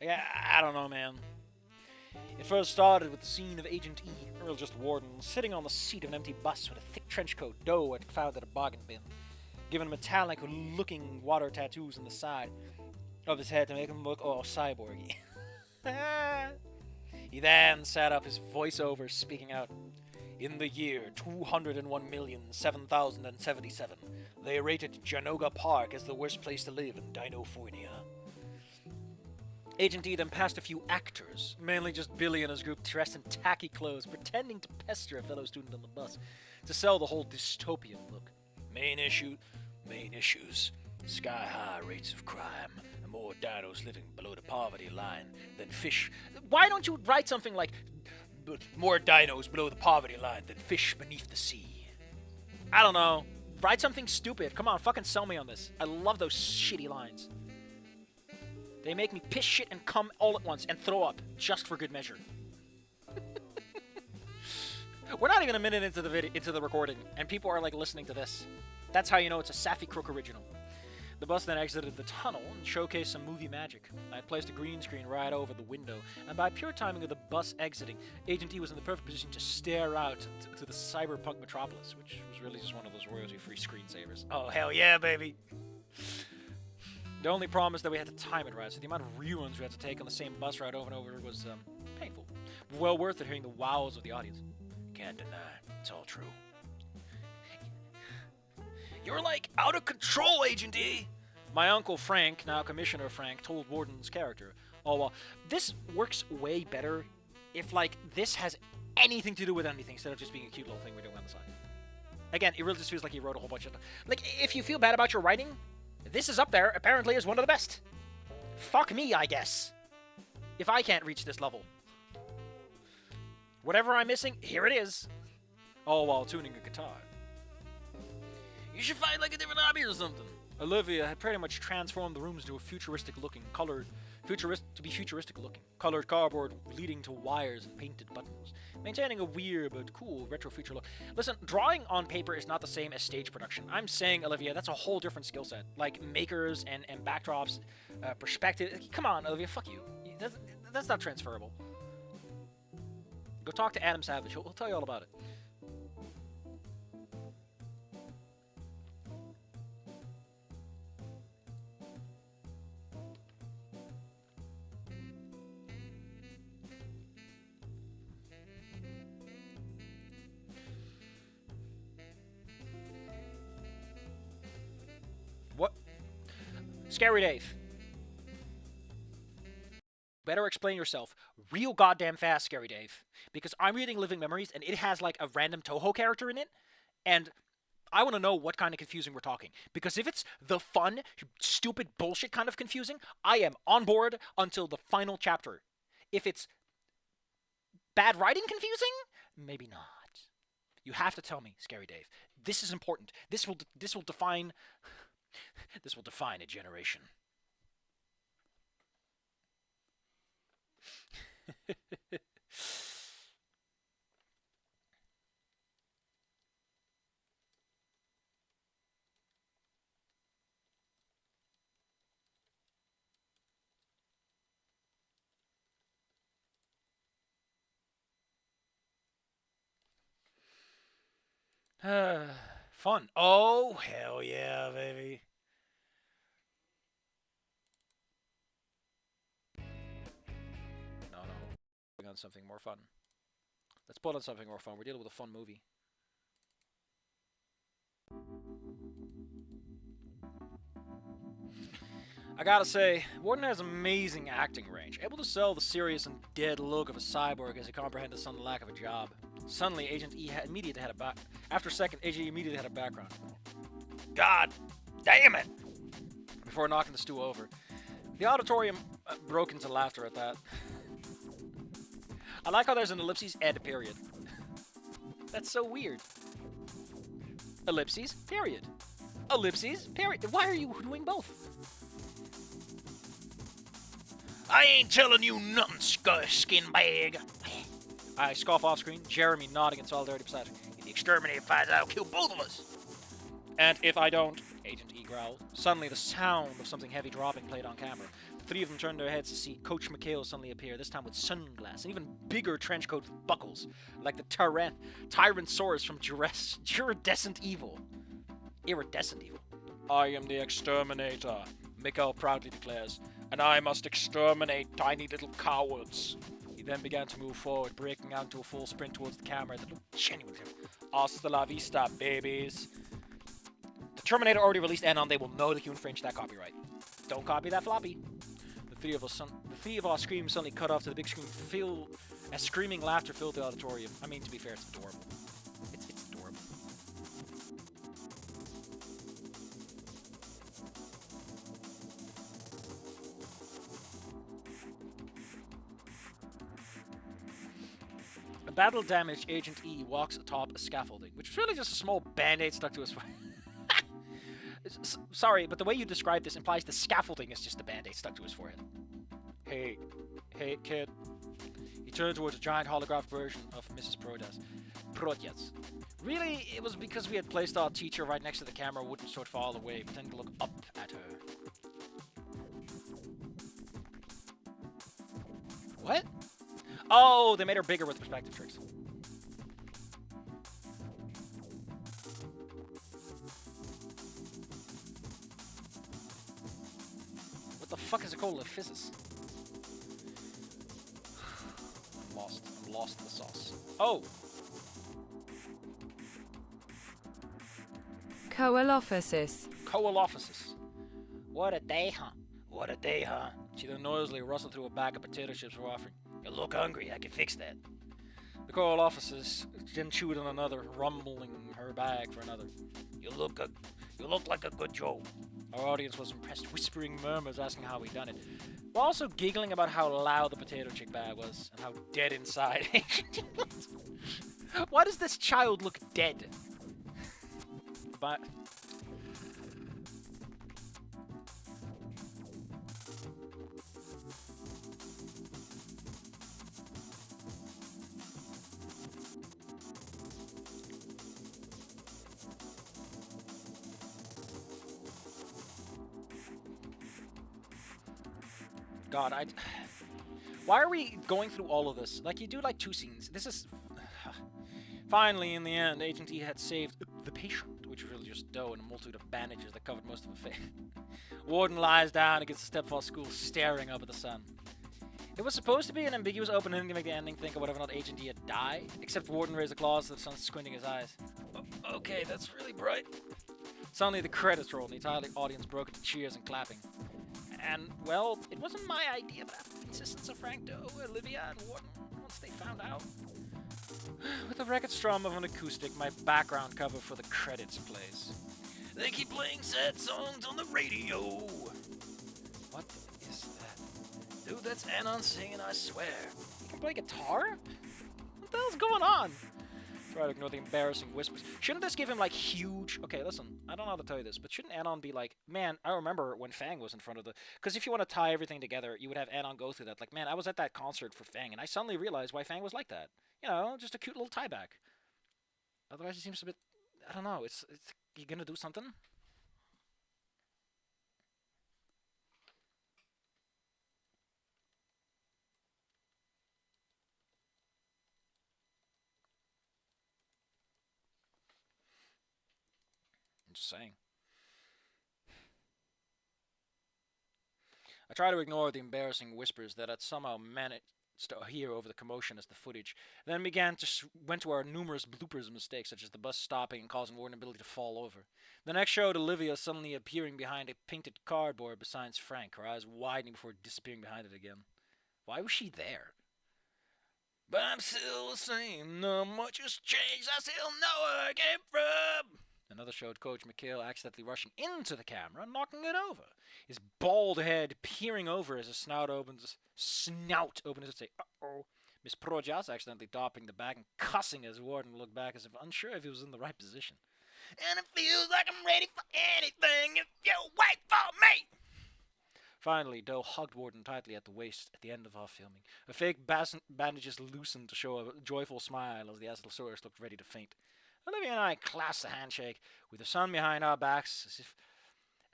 Yeah, I don't know, man. It first started with the scene of Agent E, or just Worden, sitting on the seat of an empty bus with a thick trench coat Doe had found at a bargain bin, given metallic-looking water tattoos on the side of his head to make him look all cyborgy. He then set up his voiceover, speaking out. In the year 201,007,077, they rated Janoga Park as the worst place to live in Dinofornia. Agent E then passed a few actors, mainly just Billy and his group dressed in tacky clothes, pretending to pester a fellow student on the bus to sell the whole dystopian look. Main issues. Sky-high rates of crime, and more dinos living below the poverty line than fish. Why don't you write something like, more dinos below the poverty line than fish beneath the sea? I don't know. Write something stupid. Come on, fucking sell me on this. I love those shitty lines. They make me piss, shit, and cum all at once and throw up, just for good measure. We're not even a minute into the recording, and people are like listening to this. That's how you know it's a Safi Crook original. The bus then exited the tunnel and showcased some movie magic. I had placed a green screen right over the window, and by pure timing of the bus exiting, Agent E was in the perfect position to stare out to the cyberpunk metropolis, which was really just one of those royalty-free screensavers. Oh, hell yeah, baby! The only problem is that we had to time it right, so the amount of reruns we had to take on the same bus ride over and over was painful. But well worth it hearing the wows of the audience. Can't deny, it's all true. You're like out of control, Agent E! My uncle Frank, now Commissioner Frank, told Warden's character. Oh well, this works way better if like this has anything to do with anything instead of just being a cute little thing we're doing on the side. Again, it really just feels like he wrote a whole bunch of... Like, if you feel bad about your writing, this is up there, apparently, as one of the best. Fuck me, I guess. If I can't reach this level. Whatever I'm missing, here it is. All while tuning a guitar. You should find, like, a different hobby or something. Olivia had pretty much transformed the rooms into a futuristic looking, colored cardboard leading to wires and painted buttons, maintaining a weird but cool retro future look. Listen, drawing on paper is not the same as stage production. I'm saying, Olivia, that's a whole different skill set. Like makers and backdrops, perspective. Come on, Olivia, fuck you. That's not transferable. Go talk to Adam Savage. He'll tell you all about it. What? Scary Dave. Better explain yourself real goddamn fast, Scary Dave. Because I'm reading Living Memories, and it has, like, a random Toho character in it, and I want to know what kind of confusing we're talking. Because if it's the fun, stupid bullshit kind of confusing, I am on board until the final chapter. If it's bad writing confusing, maybe not. You have to tell me, Scary Dave. This is important. This will define a generation. Fun. Oh, hell yeah, baby. No. Putting on something more fun. Let's put on something more fun. We're dealing with a fun movie. I gotta say, Worden has amazing acting range, able to sell the serious and dead look of a cyborg as he comprehends some lack of a job. Suddenly, Agent E immediately had a background. God damn it! Before knocking the stew over. The auditorium broke into laughter at that. I like how there's an ellipses and a period. That's so weird. Ellipses, period. Ellipses, period. Why are you doing both? I ain't telling you nothing, skin bag. I scoff off screen, Jeremy nodding in solidarity beside me. If the exterminator finds out, I'll kill both of us. And if I don't, Agent E growled. Suddenly the sound of something heavy dropping played on camera. The three of them turned their heads to see Coach McHale suddenly appear, this time with sunglasses, an even bigger trench coat with buckles, like the Tyrannosaurus from Iridescent Evil. Iridescent Evil. I am the exterminator, Mikhail proudly declares, and I must exterminate tiny little cowards. He then began to move forward, breaking out into a full sprint towards the camera that looked genuine to him. Hasta la vista, babies. The Terminator already released Anon, they will know that you infringed that copyright. Don't copy that floppy. The three of our screams suddenly cut off to the big screen, as screaming laughter filled the auditorium. I mean, to be fair, it's adorable. It's adorable. A battle-damaged Agent E walks atop a scaffolding, which is really just a small band-aid stuck to his foot. Sorry, but the way you describe this implies the scaffolding is just a band-aid stuck to his forehead. Hey, kid. He turned towards a giant holographic version of Mrs. Protyas. Really, it was because we had placed our teacher right next to the camera, wouldn't sort far away, pretending to look up at her. What? Oh, they made her bigger with perspective tricks. What the fuck is it called? Ephysis. I'm lost in the sauce. Oh! Coelophysis. Coelophysis. What a day, huh? What a day, huh? She then noisily rustled through a bag of potato chips for offering. You look hungry, I can fix that. The Coelophysis then chewed on another, rumbling her bag for another. You look like a good Joe. Our audience was impressed, whispering murmurs asking how we done it, while also giggling about how loud the potato chip bag was and how dead inside. Why does this child look dead? But God, why are we going through all of this? Like, you do like 2 scenes. This is... Finally, in the end, Agent E had saved the patient, which was really just dough and a multitude of bandages that covered most of her face. Worden lies down against the stepfather school, staring up at the sun. It was supposed to be an ambiguous open ending to make the ending think of whether or not Agent E had died, except Worden raised the claws to the sun, squinting his eyes. Okay, that's really bright. Suddenly, the credits rolled, and the entire audience broke into cheers and clapping. And, well, it wasn't my idea, but after the insistence of Frank Doe, Olivia, and Worden, once they found out. With the record strum of an acoustic, my background cover for the credits plays. They keep playing sad songs on the radio. What is that? Dude, that's Anon singing, I swear. He can play guitar? What the hell's going on? Try to ignore the embarrassing whispers. Shouldn't this give him, like, huge... Okay, listen, I don't know how to tell you this, but shouldn't Anon be like, man, I remember when Fang was in front of the... Because if you want to tie everything together, you would have Anon go through that. Like, man, I was at that concert for Fang, and I suddenly realized why Fang was like that. You know, just a cute little tie back. Otherwise, it seems a bit... I don't know, it's you gonna do something? I'm just saying. I try to ignore the embarrassing whispers that I'd somehow managed to hear over the commotion as the footage, then went to our numerous bloopers and mistakes, such as the bus stopping and causing Worden ability to fall over. The next showed Olivia suddenly appearing behind a painted cardboard beside Frank, her eyes widening before disappearing behind it again. Why was she there? But I'm still the same, not much has changed, I still know where I came from. Another showed Coach McHale accidentally rushing into the camera, knocking it over. His bald head peering over as his snout opens to say, uh-oh. Miss Projas accidentally dropping the bag and cussing as Worden looked back as if unsure if he was in the right position. And it feels like I'm ready for anything if you wait for me. Finally, Doe hugged Worden tightly at the waist at the end of our filming. Her fake bandages loosened to show a joyful smile as the Astylosaurus looked ready to faint. Olivia and I clasped a handshake with the sun behind our backs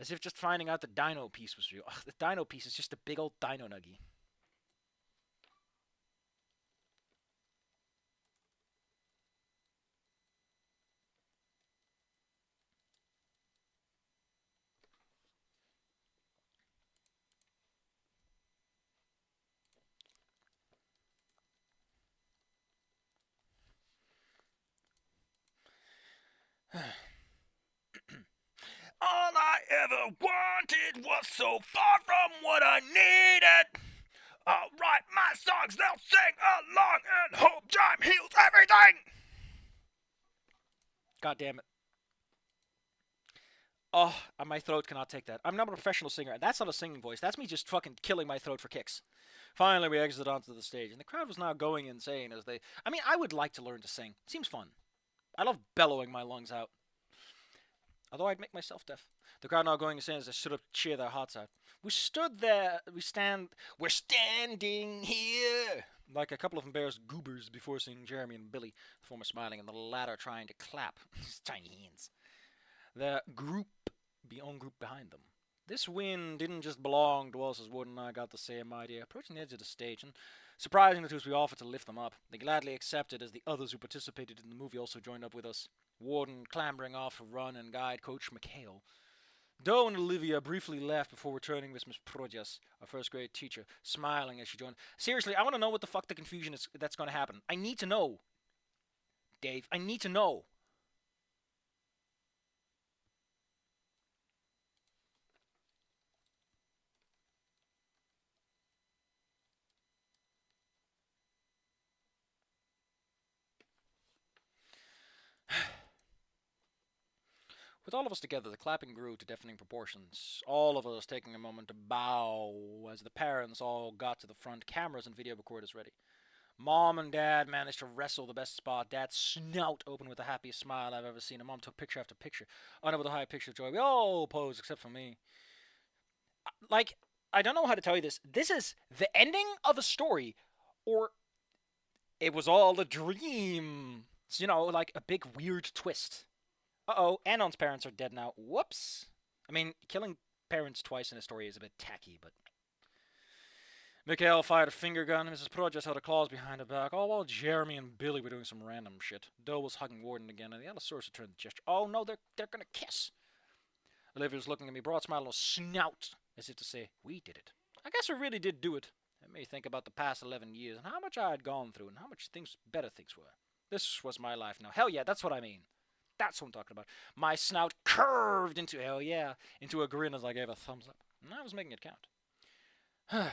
As if just finding out the dino piece was real. Ugh, the dino piece is just a big old dino nuggie. All I ever wanted was so far from what I needed. I'll write my songs, they'll sing along, and hope time heals everything. God damn it. Oh, my throat cannot take that. I'm not a professional singer. That's not a singing voice. That's me just fucking killing my throat for kicks. Finally, we exited onto the stage, and the crowd was now going insane as they... I mean, I would like to learn to sing. It seems fun. I love bellowing my lungs out. Although I'd make myself deaf. The crowd now going insane as they stood up to cheer their hearts out. We're standing here like a couple of embarrassed goobers before seeing Jeremy and Billy, the former smiling and the latter trying to clap his tiny hands. The own group behind them. This win didn't just belong to us, as Worden and I got the same idea. Approaching the edge of the stage, and surprising the us, we offered to lift them up. They gladly accepted, as the others who participated in the movie also joined up with us. Worden clambering off to run and guide Coach McHale. Doe and Olivia briefly left before returning with Miss Projas, our first grade teacher, smiling as she joined. Seriously, I want to know what the fuck the confusion is that's going to happen. I need to know. Dave, I need to know. With all of us together, the clapping grew to deafening proportions, all of us taking a moment to bow as the parents all got to the front, cameras and video recorders ready. Mom and Dad managed to wrestle the best spot. Dad's snout opened with the happiest smile I've ever seen, and Mom took picture after picture, unable to hide picture of joy. We all posed, except for me. Like, I don't know how to tell you this. This is the ending of a story, or it was all a dream. It's, you know, like a big weird twist. Uh-oh, Anon's parents are dead now. Whoops. I mean, killing parents twice in a story is a bit tacky, but... Mikhail fired a finger gun, and Mrs. Projas held her claws behind her back, all while Jeremy and Billy were doing some random shit. Doe was hugging Worden again, and the Allosaurus returned the gesture. Oh no, they're gonna kiss. Olivia was looking at me, broad smile on her snout, as if to say, we did it. I guess we really did do it. It made me think about the past 11 years, and how much I had gone through, and how much better things were. This was my life now. Hell yeah, that's what I mean. That's what I'm talking about. My snout curved into, hell yeah, into a grin as I gave a thumbs up. And I was making it count.